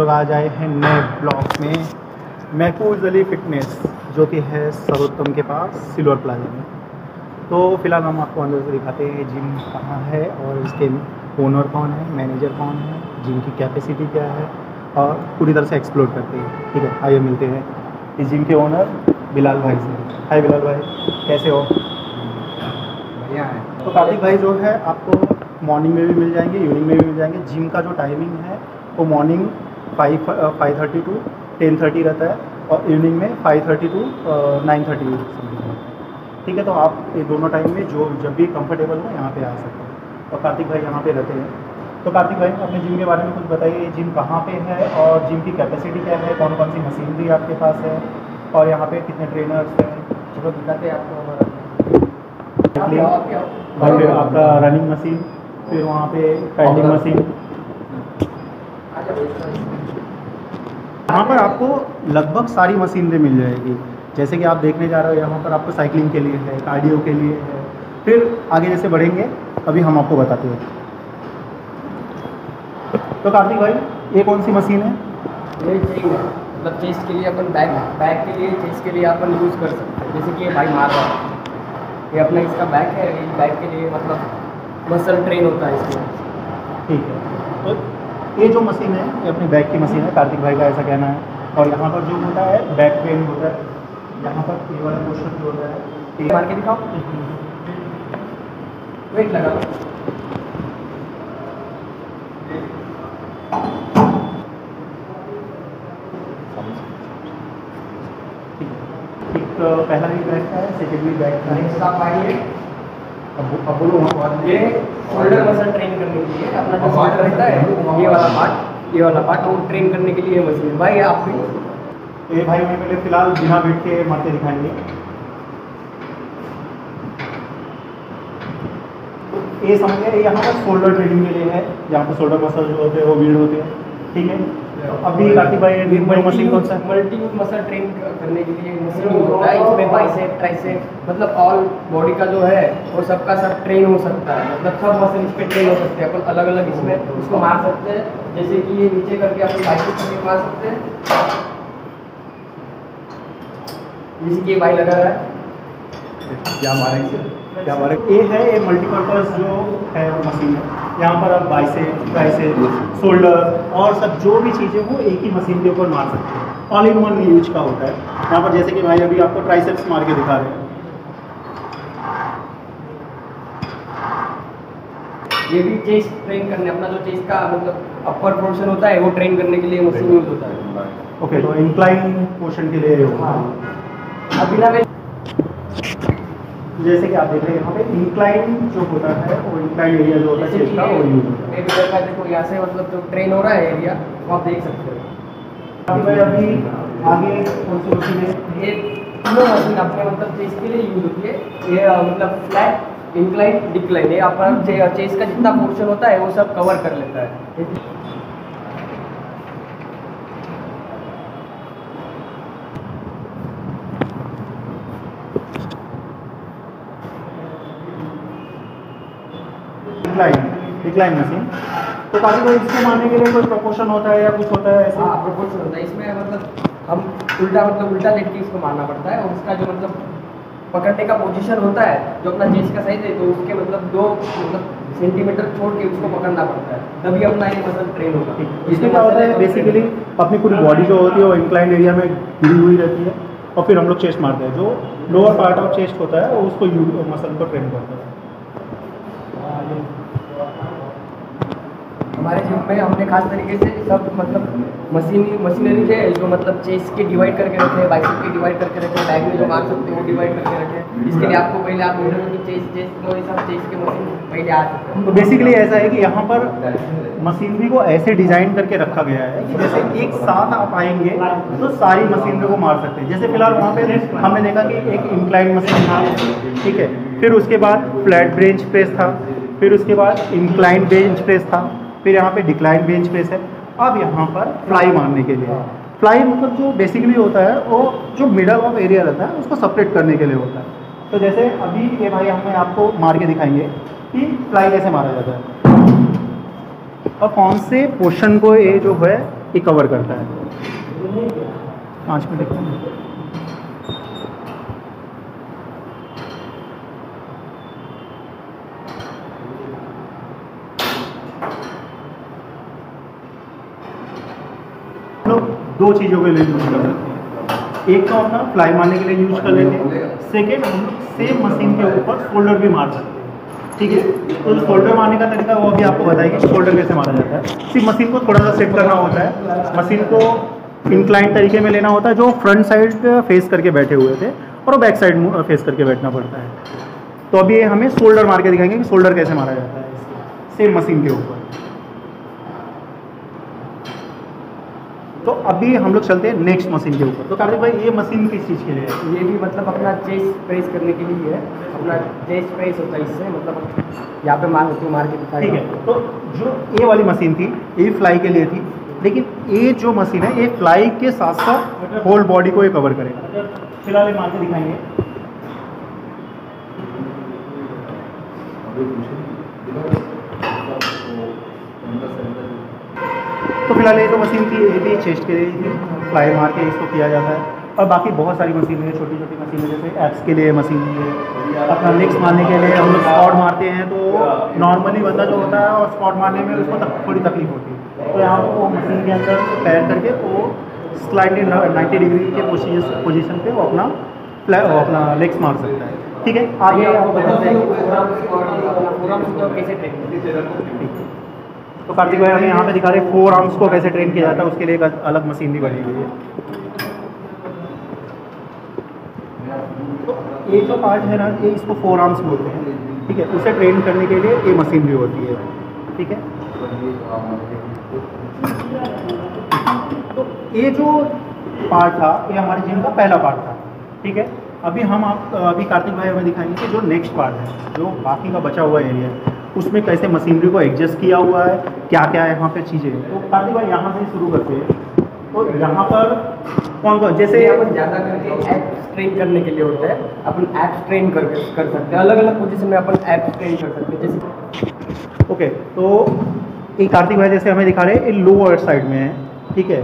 लोग आ जाए हैं नए ब्लॉग में महफूज अली फिटनेस, जो कि है सर्वोत्तम के पास सिल्वर प्लाजा में। तो फिलहाल हम आपको अंदर से दिखाते हैं जिम कहाँ है और इसके ओनर कौन है, मैनेजर कौन है, जिम की कैपेसिटी क्या है, और पूरी तरह से एक्सप्लोर करते हैं। ठीक है, आइए मिलते हैं इस जिम के ओनर बिलाल भाई से। हाय बिलाल भाई, कैसे हो? बढ़िया है। तो कार्तिक भाई जो है आपको मॉर्निंग में भी मिल जाएंगे, इवनिंग में भी मिल जाएंगे। जिम का जो टाइमिंग है वो मॉर्निंग 5:30 टू 10:30 रहता है और इवनिंग में 5:30 टू 9:30 समथिंग रहता है। ठीक है, तो आप ये दोनों टाइम में जो जब भी कंफर्टेबल हो यहाँ पे आ सकते हैं। और कार्तिक भाई यहाँ पे रहते हैं। तो कार्तिक भाई अपने जिम के बारे में कुछ बताइए, ये जिम कहाँ पे है और जिम की कैपेसिटी क्या है, कौन कौन सी मशीनरी आपके पास है और यहाँ पे कितने ट्रेनर्स हैं। चलो दिखाते हैं आपको हमारा। फिर आपका रनिंग मशीन, फिर वहाँ पे पैडिंग मशीन। यहाँ पर आपको लगभग सारी मशीनरी मिल जाएगी। जैसे कि आप देखने जा रहे हो, यहाँ पर आपको साइकिलिंग के लिए है, कार्डियो के लिए है। फिर आगे जैसे बढ़ेंगे अभी हम आपको बताते हैं। तो कार्तिक भाई ये कौन सी मशीन है? ये चेस्ट है, मतलब चेस्ट के लिए अपन बैक के लिए, चेस्ट के लिए अपन यूज़ कर सकते हैं। जैसे कि ये भाई मार रहा है, ये अपना इसका बैक है, ये बैक के लिए मतलब मसल ट्रेन होता है इसमें। ठीक है, तो ये जो मशीन है ये अपनी बैक की मशीन है, कार्तिक भाई का ऐसा कहना है। और यहाँ पर जो होता है बैक पेन होता है, यहाँ पर ये वाला पोर्शन जो होता है, मार के दिखाओ, वेट लगा। पहला भी बैक का है, सेकेंड भी बैक का है। नेक्स्ट आप आइए, अब बोलो वहाँ पर। ये शोल्डर मसल ट्रेन करने के लिए अपना जो शोल्डर रहता है, ये वाला पार्ट वो ट्रेन करने के लिए मशीन है। भाई आप भी ये भाई मैं पहले फिलहाल बिना बैठ के मारते दिखाएंगे। तो ये समझ गए, यहाँ पर शोल्डर ट्रेनिंग के लिए है, यहाँ पर शोल्डर मसल जो होते हैं वो बिल्ड होते हैं। ठीक है, अभी कार्तिक भाई मशीन कौन सा? मल्टी यूज मसल ट्रेन करने के लिए मशीन यूज होता है। इसमें बाइसेप, ट्राइसेप, मतलब ऑल बॉडी का जो है वो सबका सब ट्रेन हो सकता है। मतलब सब मसल इस पे ट्रेन हो सकते हैं। अपन अलग अलग इसमें उसको मार सकते हैं। जैसे कि ये नीचे करके अपन बाइसेप करके मार सकते हैं। जैसे कि ये भाई लगा रहा है, क्या मारेंगे, क्या मारे। ये है ये मल्टीपर्पज़ जो है वो मशीन है। यहाँ पर आप बाइसेप, ट्राइसेप, शोल्डर और सब जो भी चीज़ें वो एक ही मशीन के ऊपर मार सकते हैं। ऑल इन वन यूज का होता है। यहाँ पर जैसे कि भाई अभी आपको ट्राइसेप्स मार के दिखा रहे हैं। ये भी चेस्ट ट्रेन करने, अपना जो चेस्ट का मतलब अपर पोर्शन होता है वो ट्रेन करने के लिए मशीन यूज होता है। ओके, तो इंक्लाइन पोर्शन के लिए होगा। अब बिना जैसे कि आप देख रहे हैं यहाँ पे इंक्लाइन जो होता है वो इंक्लाइन एरिया जो होता है चेस्ट का वो यूज होता है। देखो यहाँ से मतलब जो ट्रेन हो रहा है एरिया वो आप देख सकते हो। अभी आगे कौन सी मशीन है? ये तीनों मशीन अपने मतलब चेस्ट के लिए यूज होती है। ये मतलब फ्लैट, इंक्लाइन, डिक्लाइन, ये अपना चेस्ट का जितना पोर्शन होता है वो सब कवर कर लेता है। Decline machine. तो काफी कोई इसको मारने के लिए कोई प्रोपोर्शन होता है या कुछ होता है ऐसे? हाँ, प्रोपोर्शन होता है इसमें। मतलब हम उल्टा लेट के इसको मारना पड़ता है और उसका जो मतलब पकड़ने का पोजीशन होता है जो अपना चेस्ट का साइज है, तो उसके मतलब 2 सेंटीमीटर छोड़ के उसको पकड़ना पड़ता है, तभी अपना ये मसल ट्रेन होगा। इसमें क्या होता है बेसिकली अपनी पूरी बॉडी जो होती है वो इंक्लाइन एरिया में गिरी हुई रहती है और फिर हम लोग चेस्ट मारते हैं। जो लोअर पार्ट ऑफ चेस्ट होता है वो उसको मसल को ट्रेन करता है। हमारे जिम में हमने खास तरीके से सब मतलब मशीनरी है जो मतलब चेस्ट के डिवाइड करके रखे हैं, बाइसेप के डिवाइड करके रखे हैं, बैक में जो मार सकते हैं वो डिवाइड करके रखे हैं। इसके लिए आपको पहले आप चेस्ट वो सब चेस्ट के मशीन पहले आ सकते हैं। तो बेसिकली ऐसा है कि यहाँ पर मशीनरी को ऐसे डिज़ाइन करके रखा गया है कि जैसे एक साथ आप आएंगे तो सारी मशीनरी को मार सकते हैं। जैसे फिलहाल वहाँ पे हमने देखा कि एक इंक्लाइन मशीन था, ठीक है, फिर उसके बाद फ्लैट बेंच प्रेस था, फिर उसके बाद इंक्लाइन बेंच प्रेस था, फिर यहाँ पे डिक्लाइन बेंच प्रेस है। अब यहाँ पर फ्लाई मारने के लिए, फ्लाई मतलब जो बेसिकली होता है वो जो मिडल ऑफ एरिया रहता है उसको सेपरेट करने के लिए होता है। तो जैसे अभी ये भाई हमें आपको मार के दिखाएंगे कि फ्लाई कैसे मारा जाता है और कौन से पोर्शन को ये जो है ये कवर करता है। 5 मिनट लोग 2 चीज़ों के लिए यूज कर सकते हैं। एक तो अपना फ्लाई मारने के लिए यूज कर लेते हैं, सेकेंड हम लोग सेम मशीन के ऊपर शोल्डर भी मार सकते हैं। ठीक है, तो शोल्डर मारने का तरीका वो भी आपको बताएंगे कि शोल्डर कैसे मारा जाता है। सिर्फ मशीन को थोड़ा सा सेट करना होता है, मशीन को इंक्लाइन तरीके में लेना होता है, जो फ्रंट साइड फेस करके बैठे हुए थे और वो बैक साइड फेस करके बैठना पड़ता है। तो अभी हमें शोल्डर मार के दिखाएंगे कि शोल्डर कैसे मारा जाता है सेम मशीन के ऊपर। तो अभी हम लोग चलते हैं नेक्स्ट मशीन के ऊपर। तो कार्तिक भाई ये मशीन किस चीज़ के लिए है? ये भी मतलब अपना चेस्ट प्रेस करने के लिए है। अपना चेस्ट प्रेस होता है इससे, मतलब यहाँ पे मार होती है, मार के दिखाई। ठीक है, तो जो ये वाली मशीन थी ये फ्लाई के लिए थी, लेकिन ये जो मशीन है ये फ्लाई के साथ साथ होल बॉडी को ये कवर करेगा। फिलहाल ये मार के दिखाएंगे। तो फिलहाल ये जो मशीन थी ये भी चेस्ट के लिए थी, फ्लाई मार के इसको किया जाता है। और बाकी बहुत सारी मशीनें हैं, छोटी छोटी मशीनें, जैसे एप्स के लिए मशीन है, अपना लेग्स मारने के लिए हम लोग स्क्वाट मारते हैं। तो नॉर्मली बंदा जो होता है और स्क्वाट मारने में उसको थोड़ी तकलीफ होती है, तो यहाँ वो मशीन के अंदर पैर करके वो स्लाइडली 90 डिग्री के पोजीशन पे वो अपना लेग्स मार सकता है। ठीक है, आगे आपको बताते हैं कैसे ट्रेन। तो कार्तिक भाई हमें यहाँ पे दिखा रहे हैं 4 आर्म्स को कैसे ट्रेन किया जाता है, उसके लिए एक अलग मशीन भी बनी हुई है। तो ये जो पार्ट है ना, ये इसको 4 आर्म्स बोलते हैं। ठीक है, उसे ट्रेन करने के लिए ये मशीन भी होती है। ठीक है, तो ये जो पार्ट था ये हमारे जिम का पहला पार्ट था। ठीक है, अभी कार्तिक भाई हमें दिखाएंगे कि जो नेक्स्ट पार्ट है, जो बाकी का बचा हुआ एरिया है, उसमें कैसे मशीनरी को एडजस्ट किया हुआ है, क्या क्या है यहाँ पे चीज़ें। तो कार्तिक भाई यहाँ से शुरू करते हैं। तो यहाँ पर कौन जैसे अपन ज़्यादा करके एप्स ट्रेन करने के लिए होता है, अपन एप्स ट्रेन कर सकते हैं। अलग अलग पोजीशन में अपन एप्स ट्रेन कर सकते हैं। जैसे ओके, तो ये कार्तिक भाई जैसे हमें दिखा रहे हैं ये लोअर साइड में है। ठीक है,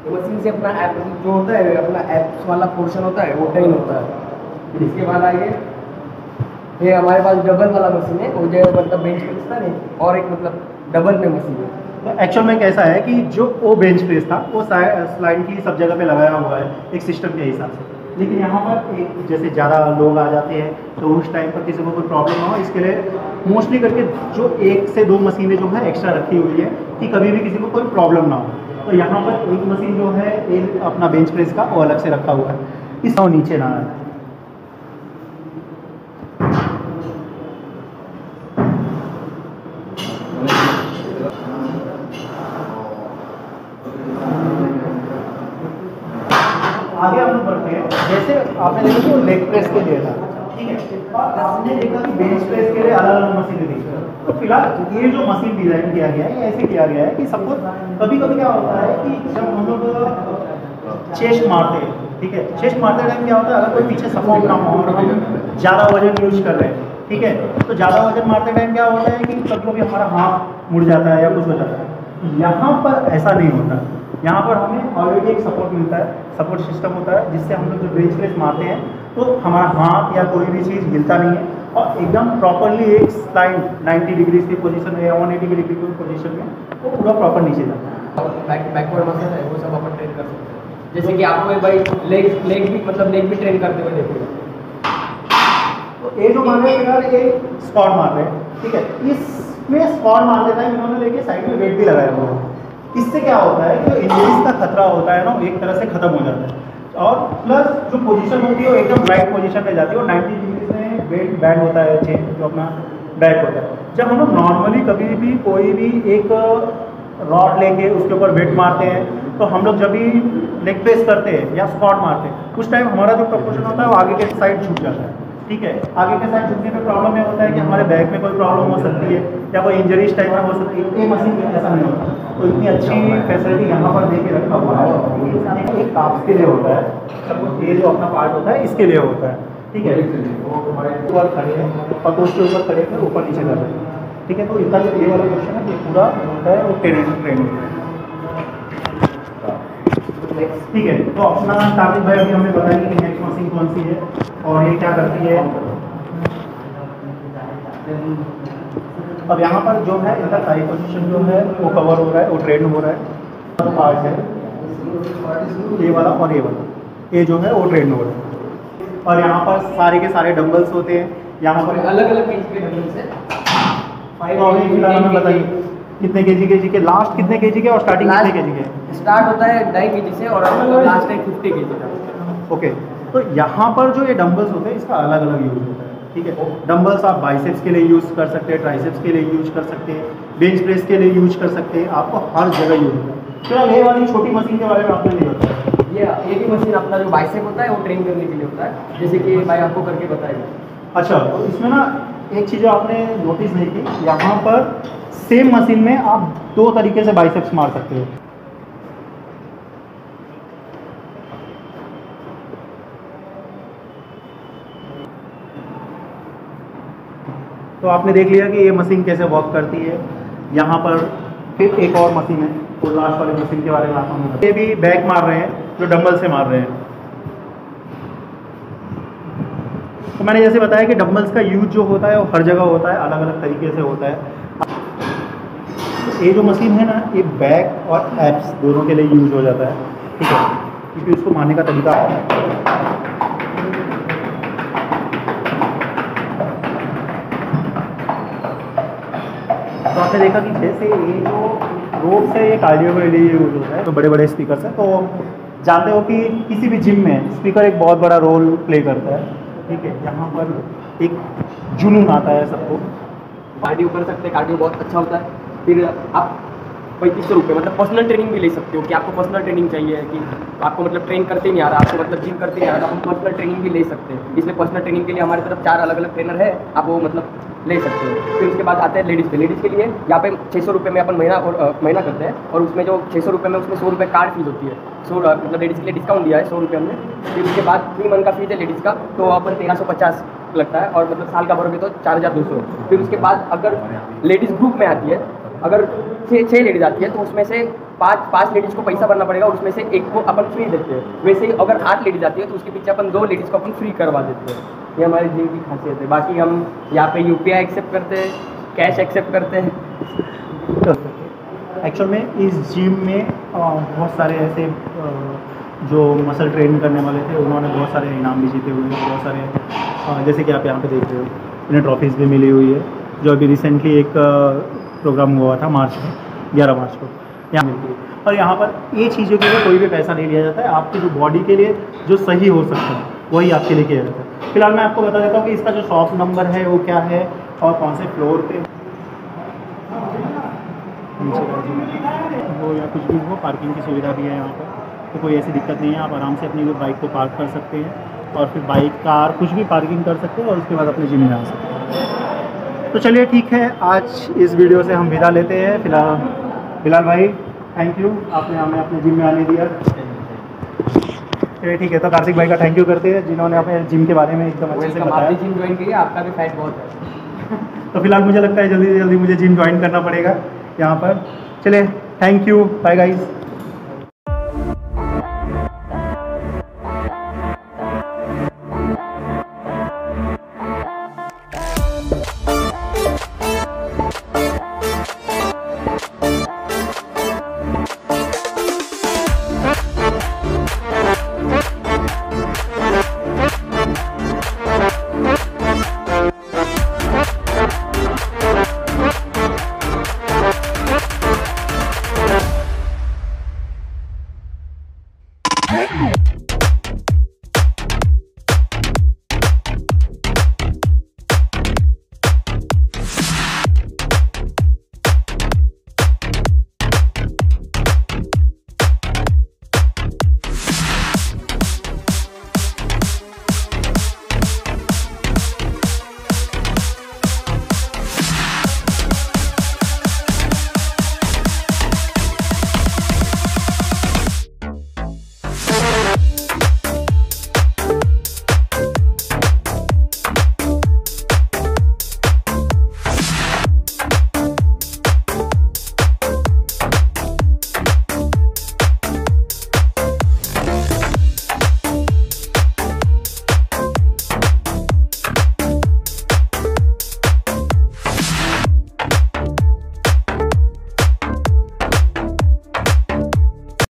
मशीन से अपना ऐप जो होता है, अपना एप्स वाला पोर्शन होता है वो ट्रेन होता है। इसके बाद आगे ये हमारे पास डबल वाला मशीन है, वो जो मतलब बेंच प्रेस था नहीं, और एक मतलब डबल में मशीन है। तो एक्चुअल में कैसा है कि जो वो बेंच प्रेस था वो स्लाइड की सब जगह पे लगाया हुआ है एक सिस्टम के हिसाब से, लेकिन यहाँ पर एक जैसे ज़्यादा लोग आ जाते हैं तो उस टाइम पर किसी को कोई प्रॉब्लम ना हो, इसके लिए मोस्टली करके जो 1 से 2 मशीनें जो है एक्स्ट्रा रखी हुई है कि कभी भी किसी को कोई प्रॉब्लम ना हो। तो यहाँ पर एक मशीन जो है एक अपना बेंच प्रेस का वो अलग से रखा हुआ है, इस नीचे ना आए। आगे हम लोग बढ़ते हैं। जैसे आपने देखा तो लेग प्रेस के लिए था, ठीक है, और आपने देखा कि बेंच प्रेस के लिए अलग अलग मशीनें थी। तो फिलहाल ये जो मशीन डिज़ाइन किया गया है ये ऐसे किया गया है कि सबको कभी कभी क्या होता है कि जब हम लोग चेस्ट मारते हैं, ठीक है, चेस्ट मारते टाइम क्या होता है, अगर कोई पीछे सपोर्ट ना हो और हम ज़्यादा वजन यूज कर रहे हैं, ठीक है, तो ज़्यादा वजन मारते टाइम क्या होता है कि कभी कभी हमारा हाथ मुड़ जाता है या कुछ हो जाता है। यहाँ पर ऐसा नहीं होता, यहाँ पर हमें ऑलरेडी एक सपोर्ट मिलता है, सपोर्ट सिस्टम होता है, जिससे हम लोग जो बेंच प्रेस मारते हैं तो हमारा हाथ या कोई भी चीज़ हिलता नहीं है और एकदम प्रॉपरली एक स्लाइड 90 डिग्री की पोजीशन में या 180 डिग्री की पोजीशन में वो पूरा प्रॉपर नीचे जाता है। बैकवर्ड मसल है वो सब अपन ट्रेन कर सकते हैं। जैसे कि आपको भाई लेग भी ट्रेन करते हुए देखिएगा। तो ये जो मार रहे हैं फिलहाल ये स्क्वाट मार रहे हैं, ठीक है, इसमें स्क्वाट मारते टाइम इन्होंने देखिए साइड में वेट भी लगाया हुआ है। इससे क्या होता है कि इंजरीज का खतरा होता है ना एक तरह से खत्म हो जाता है, और प्लस जो पोजीशन होती है वो एकदम राइट पोजीशन पे जाती है और 90 डिग्री से वेट बैंड होता है, चेन जो अपना बैक होता है। जब हम लोग नॉर्मली कभी भी कोई भी एक रॉड लेके उसके ऊपर वेट मारते हैं तो हम लोग जब भी लेग प्रेस करते हैं या स्क्वाट मारते हैं उस टाइम हमारा जो प्रपोर्शन होता है वो आगे के साइड झुक जाता है, ठीक है। आगे के साइड झुकने में प्रॉब्लम ये होता है कि हमारे बैक में कोई प्रॉब्लम हो सकती है या कोई इंजरी इस टाइप में हो सकती है। ये मशीन में ऐसा नहीं होता, तो इतनी अच्छी फैसिलिटी यहाँ पर दे के रखा हुआ है। एक काप्स के लिए होता है, सब ये जो अपना पार्ट होता है इसके लिए होता है। ठीक है, ऊपर खड़े हैं और पोस्ट के ऊपर खड़े हैं, ऊपर नीचे कर रहे हैं, ठीक है। तो इनका जो ये वाला क्वेश्चन है ये पूरा है वो ट्रेन ठीक है। तो अपना कार्तिक भाई अभी हमें बताएंगे कि नेक्स्ट मशीन कौन सी है और ये क्या करती है। अब यहाँ पर जो है इनका साइड पोजीशन जो है वो कवर हो रहा है, वो ट्रेन हो रहा है। पार्ट है ये वाला और ये वाला, ये जो है वो ट्रेन हो रहा है। और यहाँ पर सारे के सारे डंबल्स होते हैं, यहाँ पर अलग अलग केजी के डंबल्स है। तो अभी फिलहाल हमें बताइए कितने केजी के, लास्ट कितने केजी के और स्टार्टिंग कितने केजी के? स्टार्ट होता है 2.5 केजी से और लास्ट है 50 केजी का। ओके, तो यहाँ पर जो ये डंबल्स होते हैं इसका अलग अलग यूज होता है, ठीक है। डंबल्स आप बाइसेप्स के लिए यूज़ कर सकते हैं, ट्राइसेप्स के लिए यूज कर सकते हैं, बेंच प्रेस के लिए यूज कर सकते हैं, आपको हर जगह यूज होता है। फिलहाल ये वाली छोटी मशीन के बारे में आपने नहीं बताया। ये भी मशीन अपना जो बाइसेप होता है वो ट्रेन करने के लिए होता है, जैसे कि भाई आपको करके बताएगा। अच्छा, तो इसमें ना एक चीज़ आपने नोटिस नहीं की, यहाँ पर सेम मशीन में आप 2 तरीके से बाइसेप्स मार सकते हो। तो आपने देख लिया कि ये मशीन कैसे वर्क करती है। यहाँ पर फिर एक और मशीन है, वो लास्ट वाली मशीन के बारे में आपको बताऊँ। ये भी बैक मार रहे हैं, जो डंबल से मार रहे हैं। तो मैंने जैसे बताया कि डंबल्स का यूज जो होता है वो हर जगह होता है, अलग अलग तरीके से होता है। तो ये जो मशीन है ना, ये बैक और एब्स दोनों के लिए यूज हो जाता है, ठीक है, क्योंकि उसको मारने का तरीका है। तो आपने देखा कि जैसे ये जो रोड से ये कार्डियो के लिए यूज होता है, तो बड़े बड़े स्पीकर हैं। तो जानते हो कि किसी भी जिम में स्पीकर एक बहुत बड़ा रोल प्ले करता है, ठीक है। यहाँ पर एक जुनून आता है सबको। कार्डियो कर सकते हैं, कार्डियो बहुत अच्छा होता है। फिर आप 3500 रुपये मतलब पर्सनल ट्रेनिंग भी ले सकते हो कि आपको पर्सनल ट्रेनिंग चाहिए, कि आपको मतलब ट्रेन करते नहीं आ रहा, आपको मतलब जिम करते नहीं आ रहा, तो हम पर्सनल ट्रेनिंग भी ले सकते हैं। इसलिए पर्सनल ट्रेनिंग के लिए हमारी तरफ 4 अलग अलग ट्रेनर है, आप वो मतलब ले सकते हो। फिर उसके बाद आते हैं लेडीज़ पे। लेडीज़ के लिए यहाँ पे 600 रुपये में अपन महीना करते हैं, और उसमें जो 600 रुपये में उसमें 100 रुपये कार्ड फीस होती है। 100 मतलब लेडीज़ के लिए डिस्काउंट दिया है 100 रुपये हमने। फिर उसके बाद 3 मंथ का फीस है लेडीज़ का, तो अपन 1350 लगता है, और मतलब साल का भरोगे तो 4200। फिर उसके बाद अगर लेडीज़ ग्रुप में आती है, अगर 6 लेडीज़ आती है तो उसमें से 5 लेडीज़ को पैसा भरना पड़ेगा, और उसमें से एक को अपन फ्री देते हैं। वैसे ही अगर 8 लेडीज़ आती है तो उसके पीछे अपन 2 लेडीज़ को अपन फ्री करवा देते हैं। ये हमारी जिम की खासियत है। बाकी हम यहाँ पे UPI एक्सेप्ट करते हैं, कैश एक्सेप्ट करते हैं। एक्चुअल में इस जिम में बहुत सारे ऐसे जो मसल ट्रेन करने वाले थे, उन्होंने बहुत सारे इनाम भी जीते हुए हैं। बहुत सारे जैसे कि आप यहाँ पे देख रहे हो, इन्हें ट्रॉफीज़ भी मिली हुई है। जो अभी रिसेंटली एक प्रोग्राम हुआ था मार्च में, 11 मार्च को यहाँ मिलती है। और यहाँ पर ये चीज़ों के लिए कोई भी पैसा नहीं लिया जाता है। आपकी जो बॉडी के लिए जो सही हो सकता है वही आपके लिए किया जाता है। फिलहाल मैं आपको बता देता हूँ कि इसका जो शॉप नंबर है वो क्या है और कौन से फ्लोर पे हो, या कुछ भी हो। पार्किंग की सुविधा भी है यहाँ पर, तो कोई ऐसी दिक्कत नहीं है। आप आराम से अपनी बाइक को पार्क कर सकते हैं और फिर बाइक, कार कुछ भी पार्किंग कर सकते हैं, और उसके बाद अपने जिम में आ सकते हैं। तो चलिए ठीक है, आज इस वीडियो से हम विदा लेते हैं। फिलहाल भाई थैंक यू, आपने हमें अपने जिम में आने दिया। चलिए ठीक है, तो कार्तिक भाई का थैंक यू करते हैं जिन्होंने अपने जिम के बारे में एकदम अच्छे से बताया। आपने जिम ज्वाइन किया, आपका भी फैट बहुत है। तो फिलहाल मुझे लगता है जल्दी से जल्दी मुझे जिम ज्वाइन करना पड़ेगा यहाँ पर। चलिए थैंक यू, बाय गाइस।